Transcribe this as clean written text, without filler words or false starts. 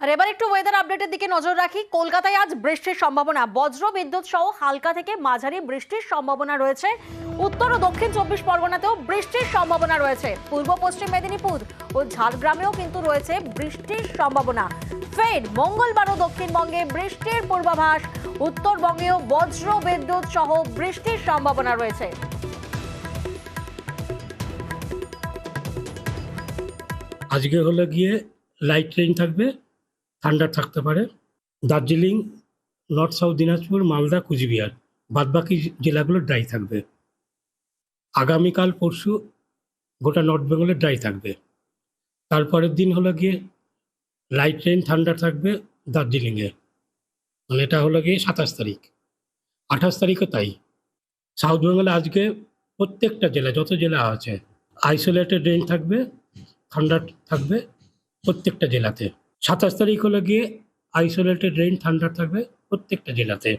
আর এবার একটু ওয়েদার আপডেটের দিকে নজর রাখি। কলকাতায় আজ বৃষ্টির সম্ভাবনা, বজ্র বিদ্যুৎ সহ হালকা থেকে মাঝারি বৃষ্টির সম্ভাবনা রয়েছে। উত্তর ও দক্ষিণ 24 পরগনাতেও বৃষ্টির সম্ভাবনা রয়েছে। পূর্ব পশ্চিম মেদিনীপুর ও ঝাড়গ্রামেও কিন্তু রয়েছে বৃষ্টির সম্ভাবনা। ফের মঙ্গলবারও দক্ষিণবঙ্গে বৃষ্টির পূর্বাভাস। উত্তরবঙ্গেও বজ্র বিদ্যুৎ সহ বৃষ্টির সম্ভাবনা রয়েছে। আজকে হলো গিয়ে লাইট রেইন থাকবে, ঠান্ডা থাকতে পারে। দার্জিলিং, নর্থ সাউথ দিনাজপুর, মালদা, কুচবিহার, বাদবাকি জেলাগুলো ড্রাই থাকবে। আগামীকাল পরশু গোটা নর্থ বেঙ্গলে ড্রাই থাকবে। তারপরের দিন হলো গিয়ে লাইট রেইন, ঠান্ডা থাকবে দার্জিলিংয়ে, মানে এটা হলো গিয়ে 27 তারিখ। 28 তারিখও তাই। সাউথ বেঙ্গলে আজকে প্রত্যেকটা জেলা, যত জেলা আছে, আইসোলেটেড রেইন থাকবে, ঠান্ডা থাকবে প্রত্যেকটা জেলাতে। 27 তারিখ হলো গিয়ে আইসোলেটেড রেইন, ঠান্ডা থাকবে প্রত্যেকটা জেলাতে।